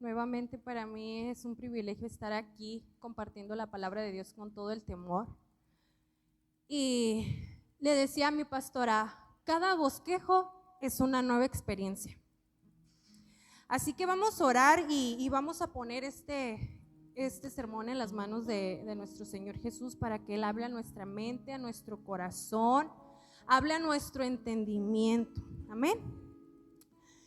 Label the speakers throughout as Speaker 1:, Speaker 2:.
Speaker 1: Nuevamente para mí es un privilegio estar aquí compartiendo la palabra de Dios con todo el temor. Y le decía a mi pastora, cada bosquejo es una nueva experiencia. Así que vamos a orar y vamos a poner este sermón en las manos de nuestro Señor Jesús para que Él hable a nuestra mente, a nuestro corazón, hable a nuestro entendimiento. Amén.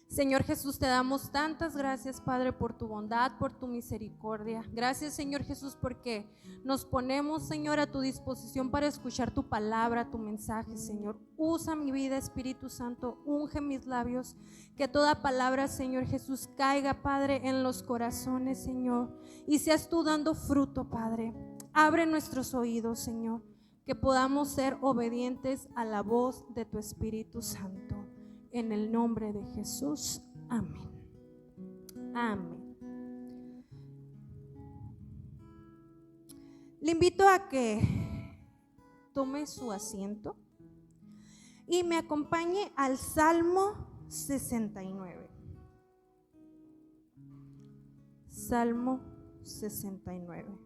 Speaker 1: Señor Jesús, te damos tantas gracias, Padre, por tu bondad, por tu misericordia. Gracias, Señor Jesús, porque nos ponemos, Señor, a tu disposición para escuchar tu palabra, tu mensaje, Señor. Usa mi vida, Espíritu Santo, unge mis labios, que toda palabra, Señor Jesús, caiga, Padre, en los corazones, Señor, y seas tú dando fruto, Padre. Abre nuestros oídos, Señor, que podamos ser obedientes a la voz de tu Espíritu Santo. En el nombre de Jesús, amén. Amén. Le invito a que tome su asiento y me acompañe al Salmo 69. Salmo 69.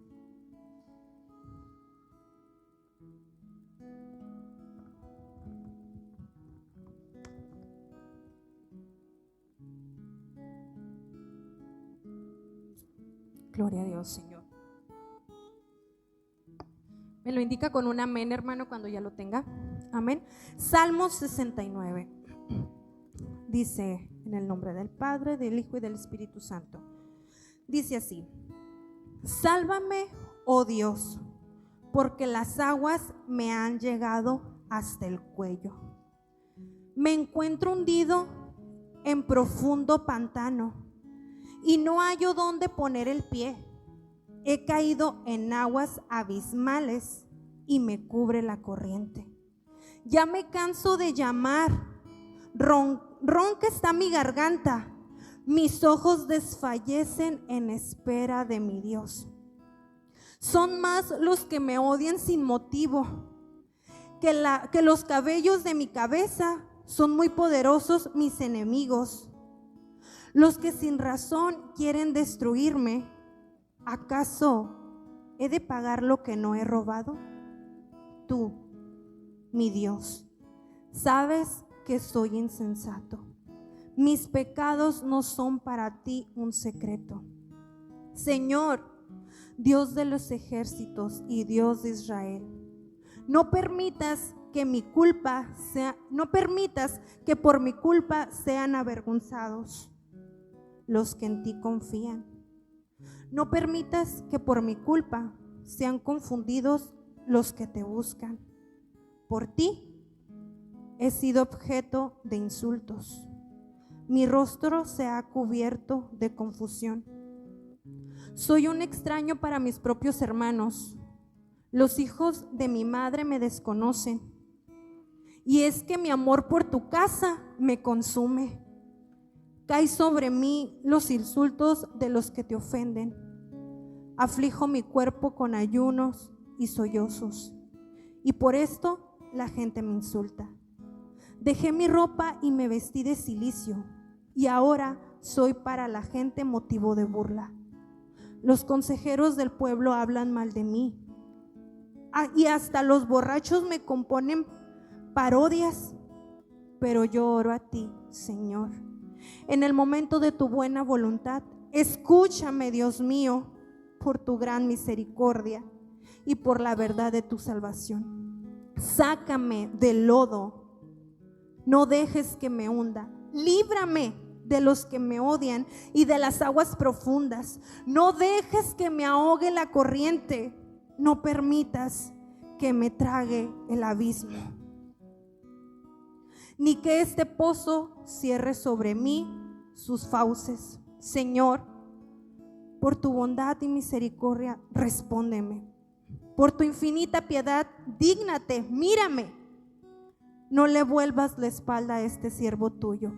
Speaker 1: Gloria a Dios, Señor. Me lo indica con un amén, hermano, cuando ya lo tenga. Amén. Salmo 69. Dice, en el nombre del Padre, del Hijo y del Espíritu Santo. Dice así: sálvame, oh Dios, porque las aguas me han llegado hasta el cuello. Me encuentro hundido en profundo pantano y no hallo dónde poner el pie. He caído en aguas abismales y me cubre la corriente. Ya me canso de llamar, ronca está mi garganta, mis ojos desfallecen en espera de mi Dios. Son más los que me odian sin motivo, que los cabellos de mi cabeza. Son muy poderosos mis enemigos, los que sin razón quieren destruirme. ¿Acaso he de pagar lo que no he robado? Tú, mi Dios, sabes que soy insensato. Mis pecados no son para ti un secreto. Señor, Dios de los ejércitos y Dios de Israel, no permitas que por mi culpa sean avergonzados los que en ti confían. No permitas que por mi culpa sean confundidos los que te buscan. Por ti he sido objeto de insultos. Mi rostro se ha cubierto de confusión. Soy un extraño para mis propios hermanos. Los hijos de mi madre me desconocen. Y es que mi amor por tu casa me consume. Cae sobre mí los insultos de los que te ofenden. Aflijo mi cuerpo con ayunos y sollozos, y por esto la gente me insulta. Dejé mi ropa y me vestí de cilicio, y ahora soy para la gente motivo de burla. Los consejeros del pueblo hablan mal de mí, y hasta los borrachos me componen parodias. Pero yo oro a ti, Señor, en el momento de tu buena voluntad. Escúchame, Dios mío, por tu gran misericordia y por la verdad de tu salvación. Sácame del lodo, no dejes que me hunda. Líbrame de los que me odian y de las aguas profundas. No dejes que me ahogue la corriente. No permitas que me trague el abismo, ni que este pozo cierre sobre mí sus fauces. Señor, por tu bondad y misericordia, respóndeme. Por tu infinita piedad, dígnate, mírame. No le vuelvas la espalda a este siervo tuyo.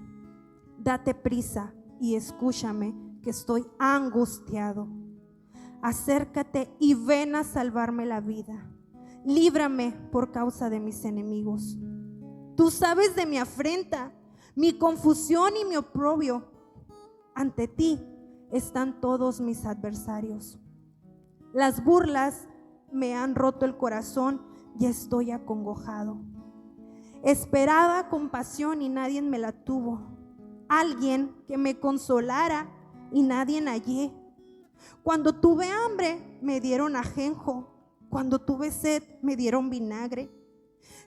Speaker 1: Date prisa y escúchame, que estoy angustiado. Acércate y ven a salvarme la vida. Líbrame por causa de mis enemigos. Tú sabes de mi afrenta, mi confusión y mi oprobio. Ante ti están todos mis adversarios. Las burlas me han roto el corazón y estoy acongojado. Esperaba compasión y nadie me la tuvo. Alguien que me consolara y nadie hallé. Cuando tuve hambre me dieron ajenjo. Cuando tuve sed me dieron vinagre.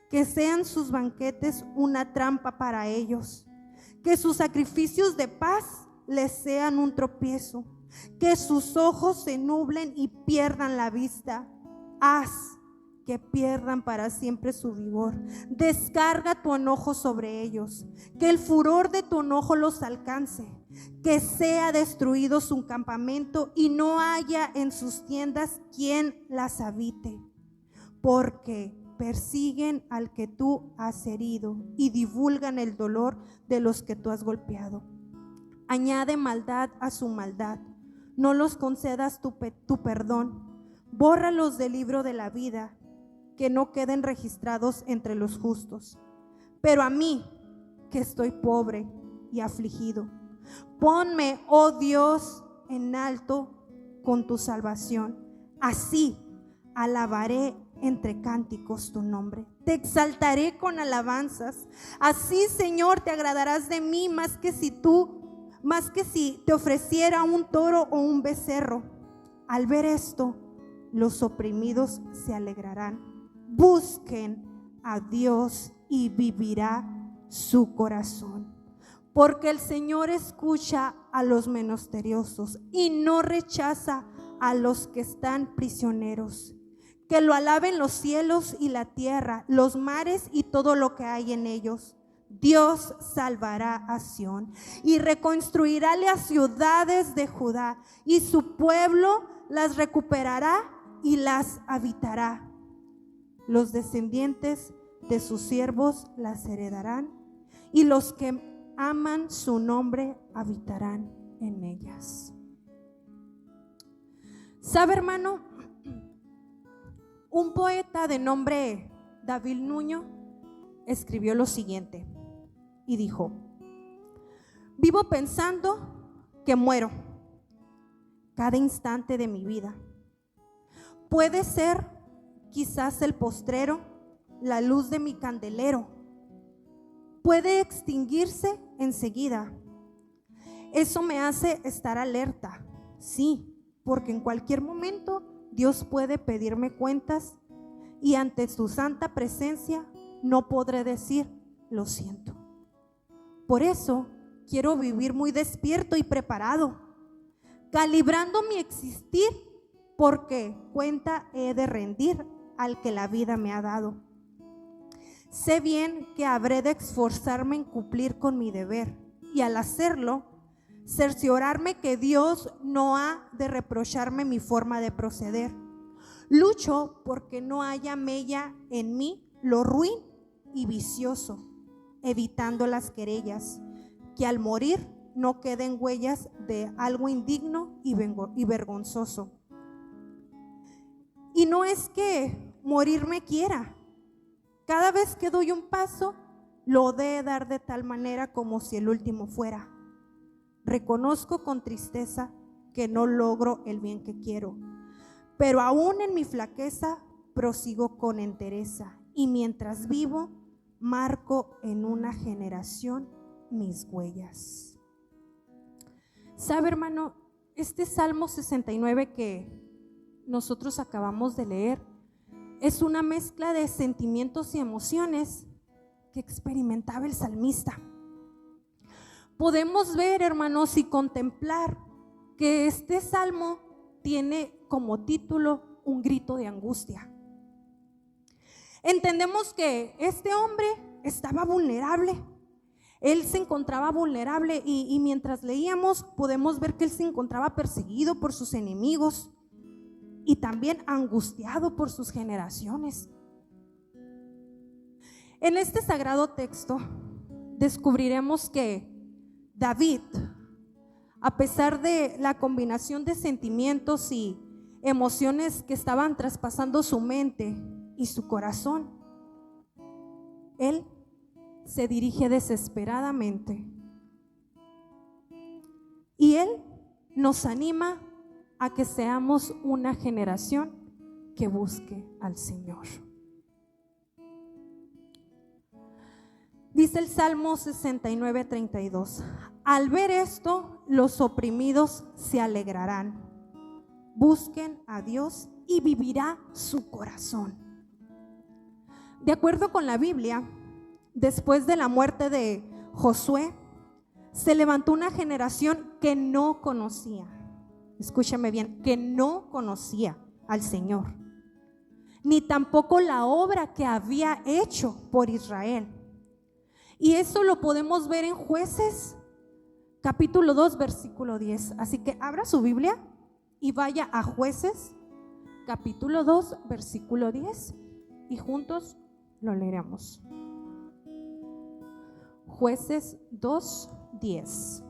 Speaker 1: Que sean sus banquetes una trampa para ellos. Que sus sacrificios de paz les sean un tropiezo. Que sus ojos se nublen y pierdan la vista. Haz que pierdan para siempre su vigor. Descarga tu enojo sobre ellos. Que el furor de tu enojo los alcance. Que sea destruido su campamento y no haya en sus tiendas quien las habite. Porque persiguen al que tú has herido y divulgan el dolor de los que tú has golpeado. Añade maldad a su maldad. No los concedas tu perdón. Bórralos del libro de la vida, que no queden registrados entre los justos. Pero a mí, que estoy pobre y afligido, ponme, oh Dios, en alto con tu salvación. Así alabaré entre cánticos tu nombre. Te exaltaré con alabanzas. Así, Señor, te agradarás de mí más que si te ofreciera un toro o un becerro. Al ver esto, los oprimidos se alegrarán. Busquen a Dios y vivirá su corazón. Porque el Señor escucha a los menesterosos y no rechaza a los que están prisioneros. Que lo alaben los cielos y la tierra, los mares y todo lo que hay en ellos. Dios salvará a Sión y reconstruirá las ciudades de Judá, y su pueblo las recuperará y las habitará. Los descendientes de sus siervos las heredarán, y los que aman su nombre habitarán en ellas. ¿Sabe, hermano? Un poeta de nombre David Nuño escribió lo siguiente y dijo: vivo pensando que muero cada instante de mi vida. Puede ser quizás el postrero, la luz de mi candelero. Puede extinguirse enseguida. Eso me hace estar alerta, sí, porque en cualquier momento Dios puede pedirme cuentas y ante su santa presencia no podré decir lo siento. Por eso quiero vivir muy despierto y preparado, calibrando mi existir, porque cuenta he de rendir al que la vida me ha dado. Sé bien que habré de esforzarme en cumplir con mi deber y al hacerlo, cerciorarme que Dios no ha de reprocharme mi forma de proceder. Lucho porque no haya mella en mí lo ruin y vicioso, evitando las querellas, que al morir no queden huellas de algo indigno y vergonzoso. Y no es que morir me quiera. Cada vez que doy un paso, lo de dar de tal manera como si el último fuera. Reconozco con tristeza que no logro el bien que quiero, pero aún en mi flaqueza prosigo con entereza, y mientras vivo marco en una generación mis huellas. ¿Sabe, hermano? Este Salmo 69 que nosotros acabamos de leer es una mezcla de sentimientos y emociones que experimentaba el salmista. Podemos ver, hermanos, y contemplar que este salmo tiene como título un grito de angustia. Entendemos que este hombre estaba vulnerable. Él se encontraba vulnerable y mientras leíamos podemos ver que él se encontraba perseguido por sus enemigos y también angustiado por sus generaciones. En este sagrado texto descubriremos que David, a pesar de la combinación de sentimientos y emociones que estaban traspasando su mente y su corazón, él se dirige desesperadamente y él nos anima a que seamos una generación que busque al Señor. Dice el Salmo 69:32: al ver esto, los oprimidos se alegrarán. Busquen a Dios y vivirá su corazón. De acuerdo con la Biblia, después de la muerte de Josué, se levantó una generación que no conocía, escúchame bien, que no conocía al Señor, ni tampoco la obra que había hecho por Israel. Y eso lo podemos ver en Jueces, capítulo 2, versículo 10. Así que abra su Biblia y vaya a Jueces, capítulo 2, versículo 10, y juntos lo leeremos. Jueces 2, 10.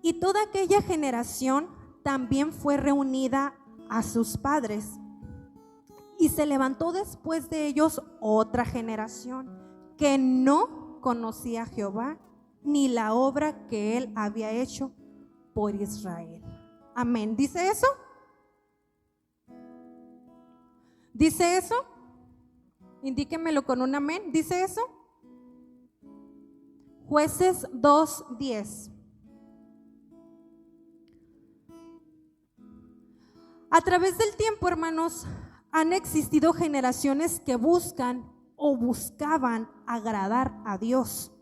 Speaker 1: Y toda aquella generación también fue reunida a sus padres, y se levantó después de ellos otra generación que no conocía a Jehová ni la obra que él había hecho por Israel. Amén. ¿Dice eso? ¿Dice eso? Indíquemelo con un amén. ¿Dice eso? Jueces 2:10. A través del tiempo, hermanos, han existido generaciones que buscan o buscaban agradar a Dios,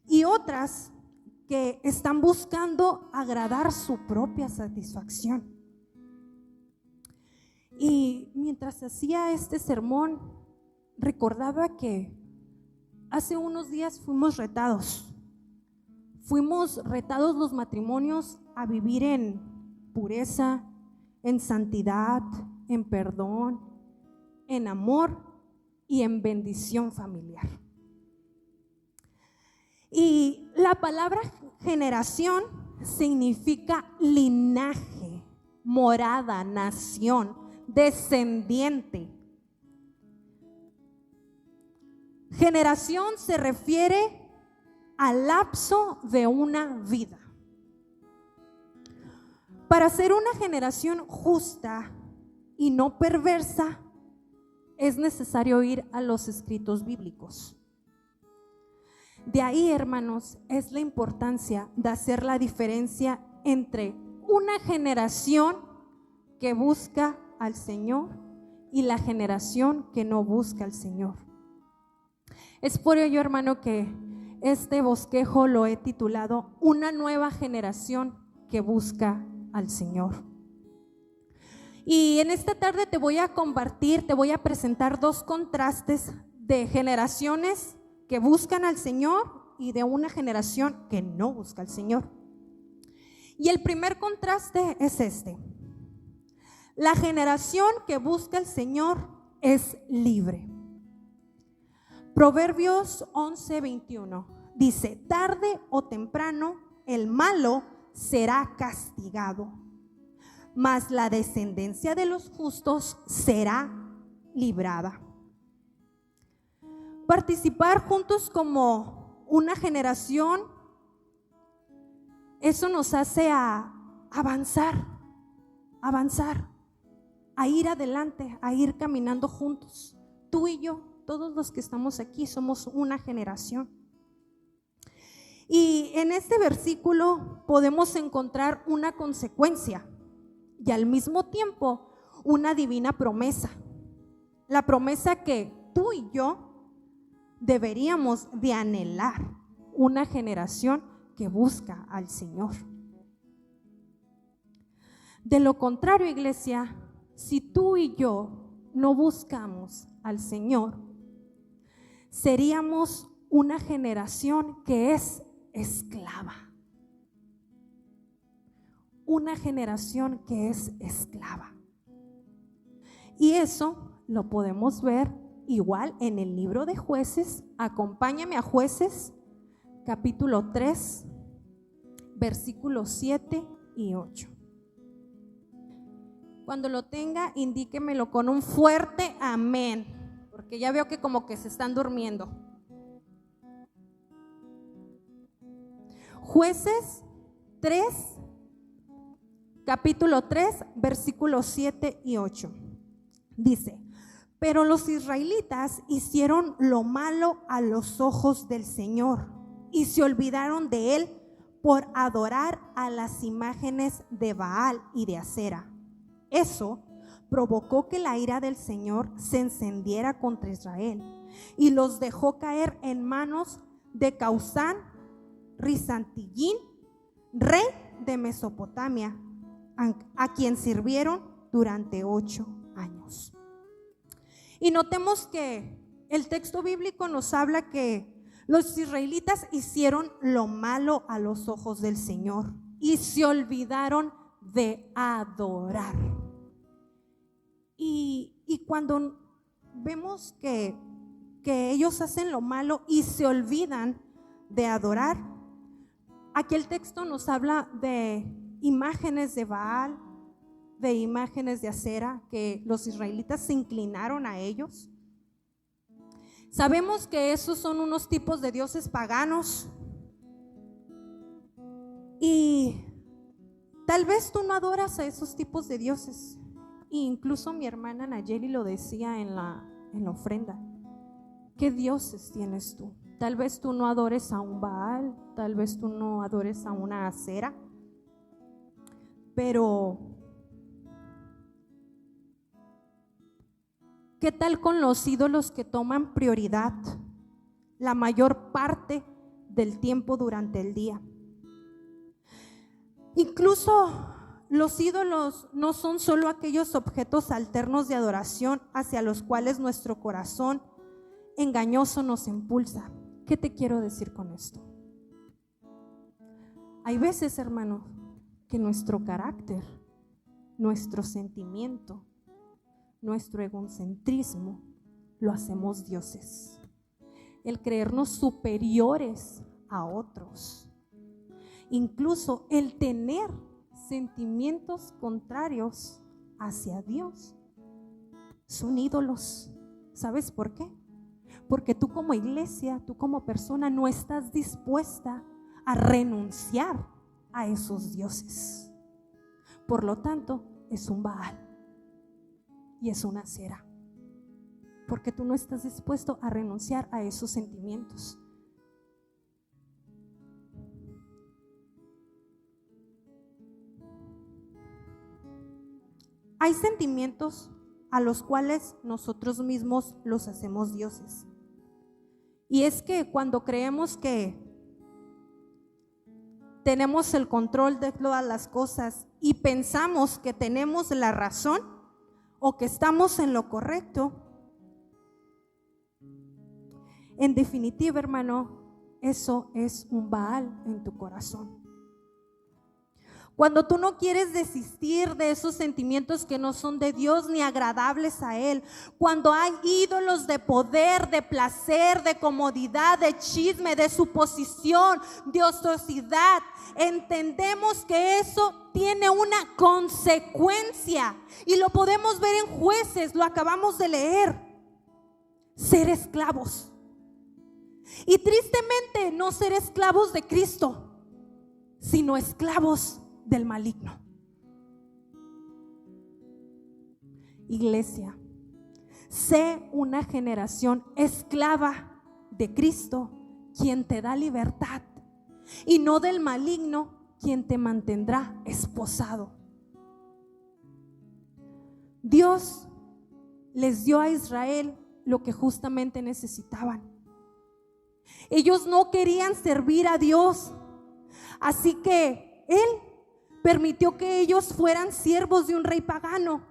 Speaker 1: y otras que están buscando agradar su propia satisfacción. Y mientras hacía este sermón, recordaba que hace unos días fuimos retados los matrimonios a vivir en pureza, en santidad, en perdón, en amor y en bendición familiar. Y la palabra generación significa linaje, morada, nación, descendiente. Generación se refiere al lapso de una vida. Para ser una generación justa y no perversa, es necesario ir a los escritos bíblicos. De ahí, hermanos, es la importancia de hacer la diferencia entre una generación que busca al Señor y la generación que no busca al Señor. Es por ello, hermano, que este bosquejo lo he titulado Una nueva generación que busca al Señor. Y en esta tarde te voy a presentar dos contrastes de generaciones que buscan al Señor y de una generación que no busca al Señor. Y el primer contraste es este: la generación que busca al Señor es libre. Proverbios 11:21 dice: tarde o temprano el malo será castigado, mas la descendencia de los justos será librada. Participar juntos como una generación, eso nos hace a avanzar, a ir adelante, a ir caminando juntos. Tú y yo, todos los que estamos aquí, somos una generación. Y en este versículo podemos encontrar una consecuencia y al mismo tiempo una divina promesa. La promesa que tú y yo deberíamos de anhelar, una generación que busca al Señor. De lo contrario, iglesia, si tú y yo no buscamos al Señor, seríamos una generación que es esclava. Una generación que es esclava. Y eso lo podemos ver igual en el libro de Jueces. Acompáñame a Jueces, capítulo 3, versículos 7 y 8. Cuando lo tenga, indíquemelo con un fuerte amén, porque ya veo que como que se están durmiendo. Jueces 3, capítulo 3, versículos 7 y 8. Dice: pero los israelitas hicieron lo malo a los ojos del Señor y se olvidaron de él por adorar a las imágenes de Baal y de Acera. Eso provocó que la ira del Señor se encendiera contra Israel y los dejó caer en manos de Causán Risantillín, rey de Mesopotamia, a quien sirvieron durante 8 años. Y notemos que el texto bíblico nos habla que los israelitas hicieron lo malo a los ojos del Señor y se olvidaron de adorar. Y cuando vemos que ellos hacen lo malo y se olvidan de adorar, aquí el texto nos habla de imágenes de Baal, de imágenes de Acera, que los israelitas se inclinaron a ellos. Sabemos que esos son unos tipos de dioses paganos, y tal vez tú no adoras a esos tipos de dioses. E incluso mi hermana Nayeli lo decía en la ofrenda: ¿qué dioses tienes tú? Tal vez tú no adores a un Baal, tal vez tú no adores a una Acera, pero ¿qué tal con los ídolos que toman prioridad la mayor parte del tiempo durante el día? Incluso los ídolos no son solo aquellos objetos alternos de adoración hacia los cuales nuestro corazón engañoso nos impulsa. ¿Qué te quiero decir con esto? Hay veces, hermano, que nuestro carácter, nuestro sentimiento, nuestro egocentrismo lo hacemos dioses. El creernos superiores a otros, incluso el tener sentimientos contrarios hacia Dios, son ídolos. ¿Sabes por qué? Porque tú como iglesia, tú como persona, no estás dispuesta a renunciar a esos dioses. Por lo tanto, es un Baal y es una Acera, porque tú no estás dispuesto a renunciar a esos sentimientos. Hay sentimientos a los cuales nosotros mismos los hacemos dioses. Y es que cuando creemos que tenemos el control de todas las cosas y pensamos que tenemos la razón o que estamos en lo correcto, en definitiva, hermano, eso es un Baal en tu corazón. Cuando tú no quieres desistir de esos sentimientos que no son de Dios ni agradables a Él, cuando hay ídolos de poder, de placer, de comodidad, de chisme, de suposición, de ociosidad, entendemos que eso tiene una consecuencia y lo podemos ver en Jueces, lo acabamos de leer: ser esclavos. Y tristemente no ser esclavos de Cristo, sino esclavos del maligno. Iglesia, sé una generación esclava de Cristo, quien te da libertad, y no del maligno, quien te mantendrá esposado. Dios les dio a Israel lo que justamente necesitaban. Ellos no querían servir a Dios, así que Él permitió que ellos fueran siervos de un rey pagano.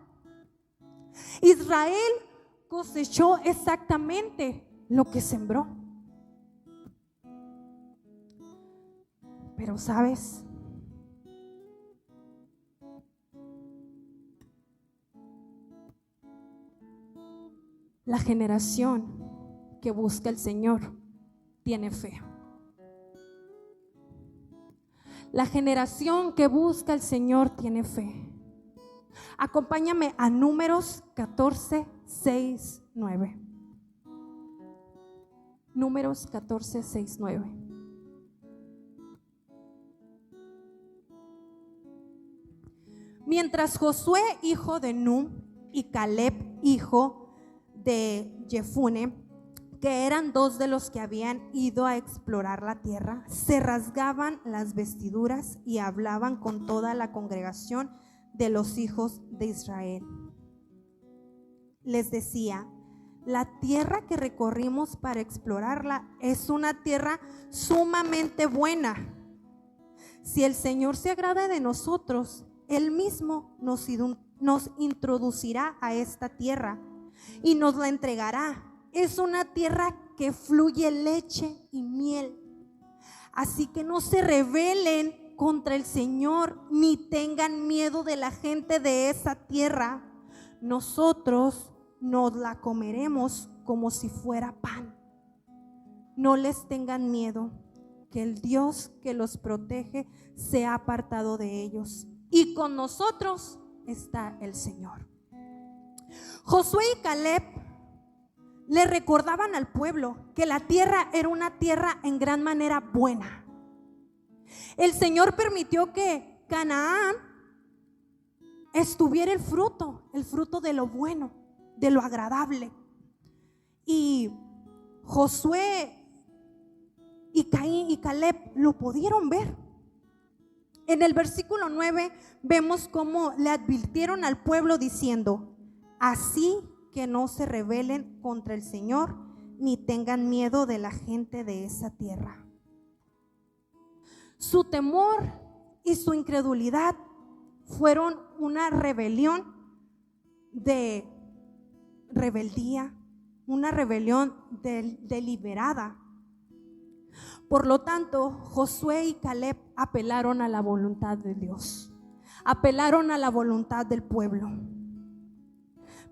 Speaker 1: Israel cosechó exactamente lo que sembró. Pero ¿sabes? La generación que busca al Señor tiene fe. La generación que busca al Señor tiene fe. Acompáñame a Números 14, 6, 9. Números 14, 6, 9. Mientras Josué, hijo de Nun, y Caleb, hijo de Jefune, que eran dos de los que habían ido a explorar la tierra, se rasgaban las vestiduras y hablaban con toda la congregación de los hijos de Israel. Les decía: la tierra que recorrimos para explorarla es una tierra sumamente buena. Si el Señor se agrada de nosotros, Él mismo nos introducirá a esta tierra y nos la entregará. Es una tierra que fluye leche y miel. Así que no se rebelen contra el Señor ni tengan miedo de la gente de esa tierra. Nosotros nos la comeremos como si fuera pan. No les tengan miedo, que el Dios que los protege se ha apartado de ellos, y con nosotros está el Señor. Josué y Caleb le recordaban al pueblo que la tierra era una tierra en gran manera buena. El Señor permitió que Canaán estuviera el fruto de lo bueno, de lo agradable. Y Josué y Caín y Caleb lo pudieron ver. En el versículo 9 vemos cómo le advirtieron al pueblo diciendo: así que no se rebelen contra el Señor ni tengan miedo de la gente de esa tierra. Su temor y su incredulidad fueron una rebelión de rebeldía, una rebelión deliberada. Por lo tanto, Josué y Caleb apelaron a la voluntad de Dios, apelaron a la voluntad del pueblo,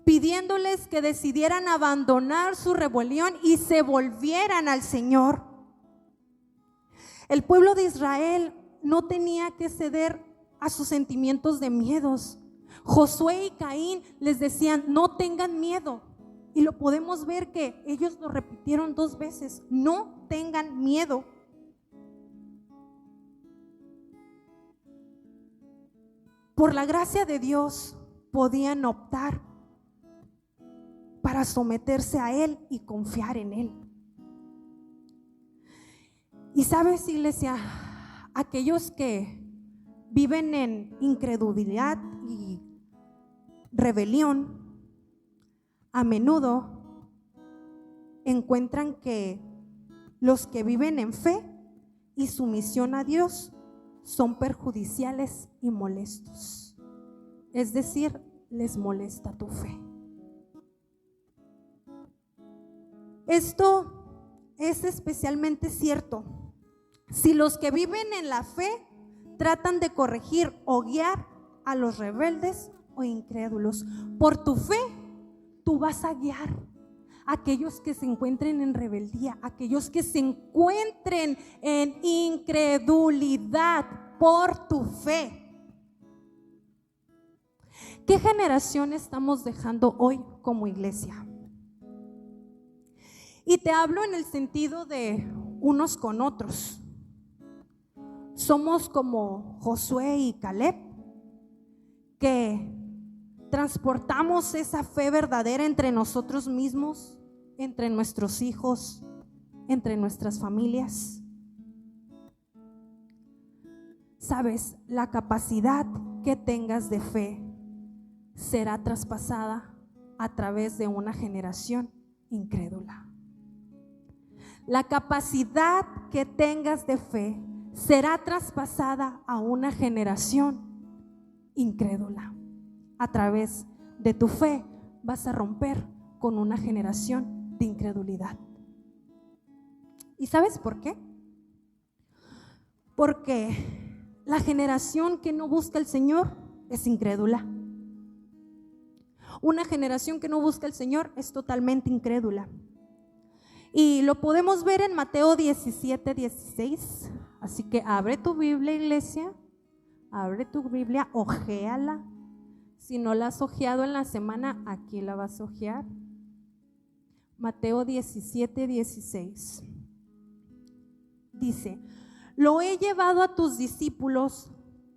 Speaker 1: pidiéndoles que decidieran abandonar su rebelión y se volvieran al Señor. El pueblo de Israel no tenía que ceder a sus sentimientos de miedos. Josué y Caín les decían: no tengan miedo. Y lo podemos ver que ellos lo repitieron 2 veces: no tengan miedo. Por la gracia de Dios podían optar para someterse a Él y confiar en Él. Y sabes, iglesia, aquellos que viven en incredulidad y rebelión, a menudo encuentran que los que viven en fe y sumisión a Dios son perjudiciales y molestos. Es decir, les molesta tu fe. Esto es especialmente cierto si los que viven en la fe tratan de corregir o guiar a los rebeldes o incrédulos. Por tu fe, tú vas a guiar a aquellos que se encuentren en rebeldía, aquellos que se encuentren en incredulidad. Por tu fe. ¿Qué generación estamos dejando hoy como iglesia? Y te hablo en el sentido de unos con otros. Somos como Josué y Caleb, que transportamos esa fe verdadera entre nosotros mismos, entre nuestros hijos, entre nuestras familias. Sabes, la capacidad que tengas de fe será traspasada a través de una generación incrédula. La capacidad que tengas de fe será traspasada a una generación incrédula. A través de tu fe vas a romper con una generación de incredulidad. ¿Y sabes por qué? Porque la generación que no busca al Señor es incrédula. Una generación que no busca al Señor es totalmente incrédula. Y lo podemos ver en Mateo 17, 16. Así que abre tu Biblia, iglesia. Abre tu Biblia, hojeala. Si no la has ojeado en la semana, aquí la vas a ojear. Mateo 17:16. Dice: lo he llevado a tus discípulos,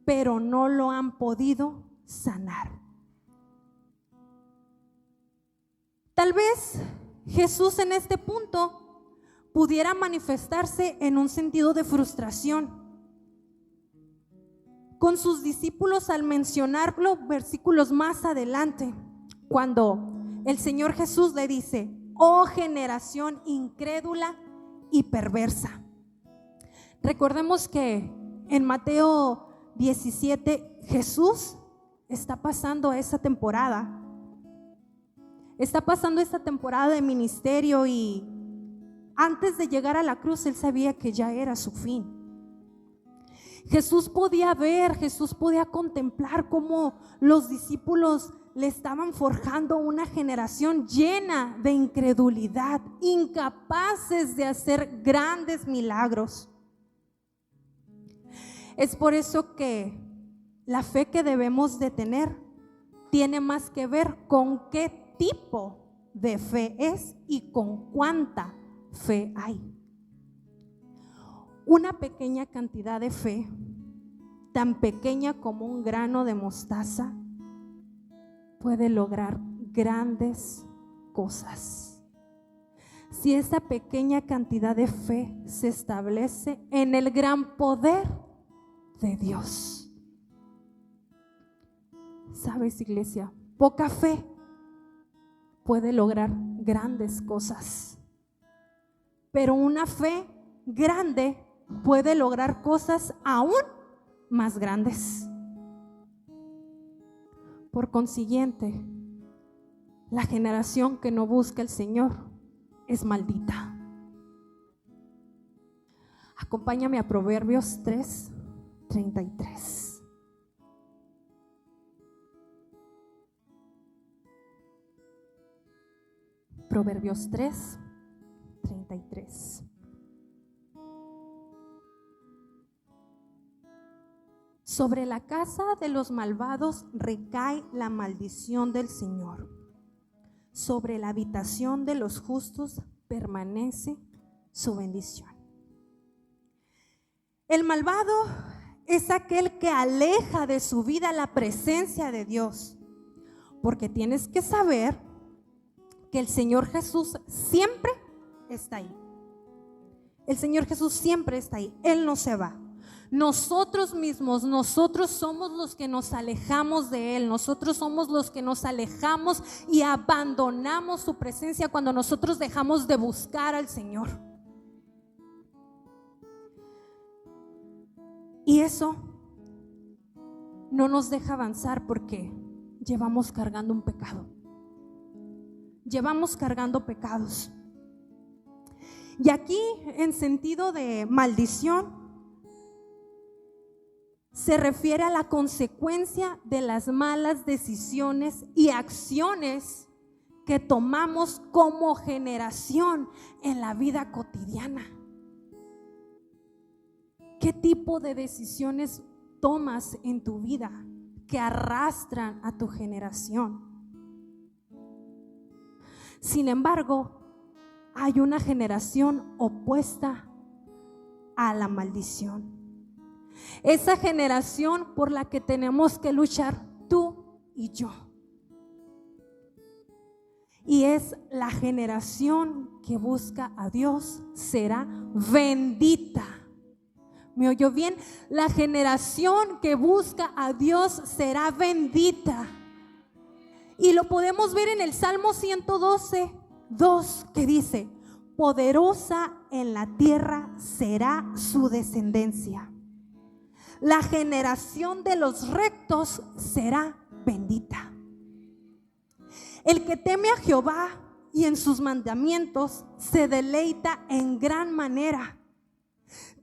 Speaker 1: pero no lo han podido sanar. Tal vez Jesús en este punto pudiera manifestarse en un sentido de frustración con sus discípulos al mencionarlo versículos más adelante, cuando el Señor Jesús le dice: oh generación incrédula y perversa. Recordemos que en Mateo 17 Jesús está pasando esa temporada. Está pasando esta temporada de ministerio y antes de llegar a la cruz él sabía que ya era su fin. Jesús podía ver, Jesús podía contemplar cómo los discípulos le estaban forjando una generación llena de incredulidad, incapaces de hacer grandes milagros. Es por eso que la fe que debemos de tener tiene más que ver con qué tipo de fe es y con cuánta fe hay. Una pequeña cantidad de fe, tan pequeña como un grano de mostaza, puede lograr grandes cosas. Si esa pequeña cantidad de fe se establece en el gran poder de Dios. ¿Sabes, iglesia? Poca fe puede lograr grandes cosas, pero una fe grande puede lograr cosas aún más grandes. Por consiguiente, la generación que no busca al Señor es maldita. Acompáñame a Proverbios 3:33. Proverbios 3:33. Sobre la casa de los malvados recae la maldición del Señor. Sobre la habitación de los justos permanece su bendición. El malvado es aquel que aleja de su vida la presencia de Dios, porque tienes que saber que el Señor Jesús siempre está ahí. El Señor Jesús siempre está ahí, Él no se va. Nosotros mismos, nosotros somos los que nos alejamos de Él, nosotros somos los que nos alejamos y abandonamos su presencia cuando nosotros dejamos de buscar al Señor. Y eso no nos deja avanzar porque llevamos cargando un pecado. Llevamos cargando pecados. Y aquí, en sentido de maldición, se refiere a la consecuencia de las malas decisiones y acciones que tomamos como generación en la vida cotidiana. ¿Qué tipo de decisiones tomas en tu vida que arrastran a tu generación? Sin embargo, hay una generación opuesta a la maldición. Esa generación por la que tenemos que luchar tú y yo. Y es la generación que busca a Dios, será bendita. ¿Me oyó bien? La generación que busca a Dios será bendita. Y lo podemos ver en el Salmo 112:2 que dice: poderosa en la tierra será su descendencia. La generación de los rectos será bendita. El que teme a Jehová y en sus mandamientos se deleita en gran manera.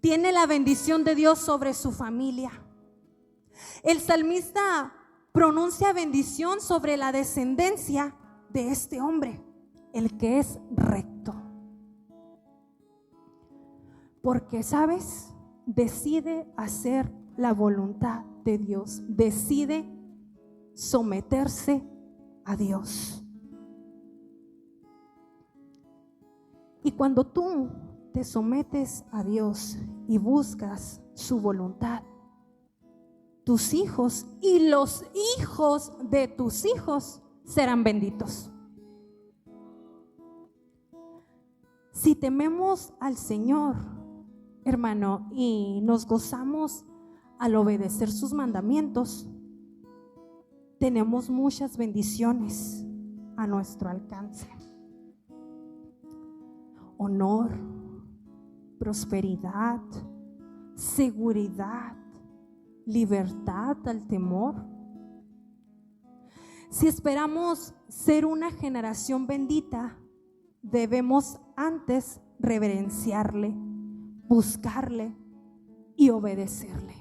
Speaker 1: Tiene la bendición de Dios sobre su familia. El salmista pronuncia bendición sobre la descendencia de este hombre, el que es recto. Porque, ¿sabes? Decide hacer la voluntad de Dios. Decide someterse a Dios. Y cuando tú te sometes a Dios y buscas su voluntad, tus hijos y los hijos de tus hijos serán benditos. Si tememos al Señor, hermano, y nos gozamos al obedecer sus mandamientos, tenemos muchas bendiciones a nuestro alcance. Honor, prosperidad, seguridad, libertad al temor. Si esperamos ser una generación bendita, debemos antes reverenciarle, buscarle y obedecerle.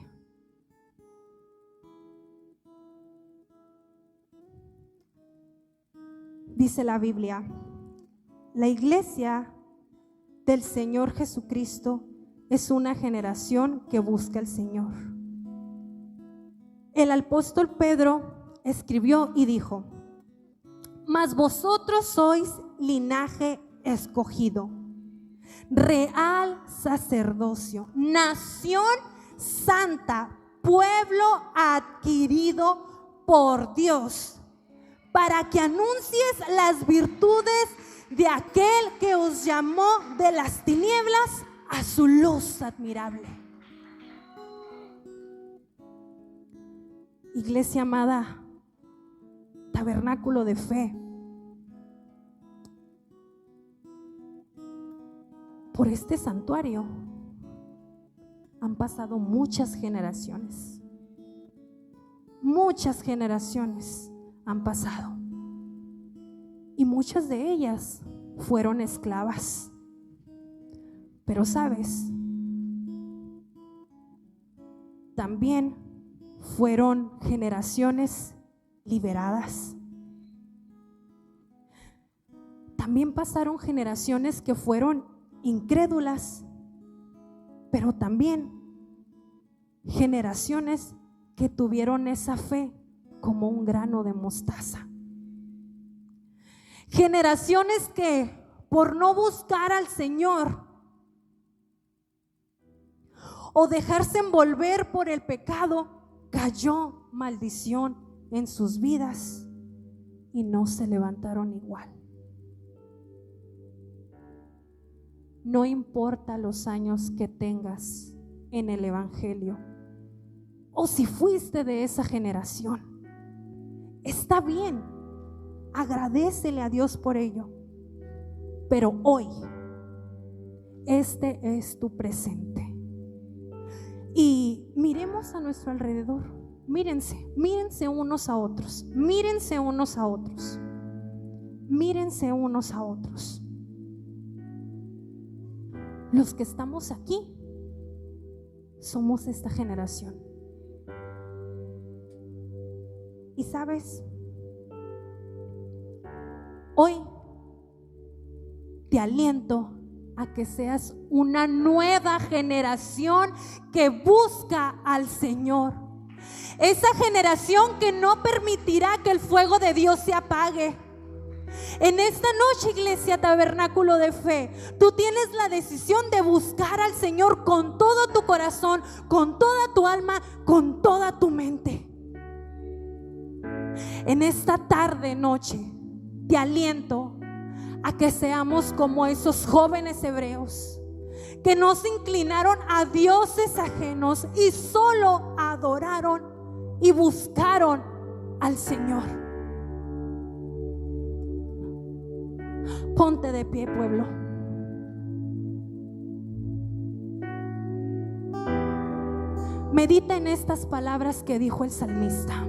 Speaker 1: Dice la Biblia, la iglesia del Señor Jesucristo es una generación que busca al Señor. El apóstol Pedro escribió y dijo: mas vosotros sois linaje escogido, real sacerdocio, nación santa, pueblo adquirido por Dios, para que anuncies las virtudes de aquel que os llamó de las tinieblas a su luz admirable. Iglesia amada, tabernáculo de fe, por este santuario han pasado muchas generaciones. Muchas generaciones han pasado. Y muchas de ellas fueron esclavas. Pero sabes, también fueron generaciones liberadas. También pasaron generaciones que fueron incrédulas, pero también generaciones que tuvieron esa fe como un grano de mostaza. Generaciones que por no buscar al Señor o dejarse envolver por el pecado, cayó maldición en sus vidas y no se levantaron igual. No importa los años que tengas en el Evangelio o si fuiste de esa generación, está bien, agradécele a Dios por ello, pero hoy este es tu presente. Y miremos a nuestro alrededor, mírense unos a otros, mírense unos a otros, mírense unos a otros. Los que estamos aquí somos esta generación. Y sabes, hoy te aliento a que seas una nueva generación que busca al Señor. Esa generación que no permitirá que el fuego de Dios se apague. En esta noche, iglesia, tabernáculo de fe, tú tienes la decisión de buscar al Señor con todo tu corazón, con toda tu alma, con toda tu mente. En esta tarde, noche, te aliento a que seamos como esos jóvenes hebreos que no se inclinaron a dioses ajenos y solo adoraron y buscaron al Señor. Ponte de pie, pueblo. Medita en estas palabras que dijo el salmista.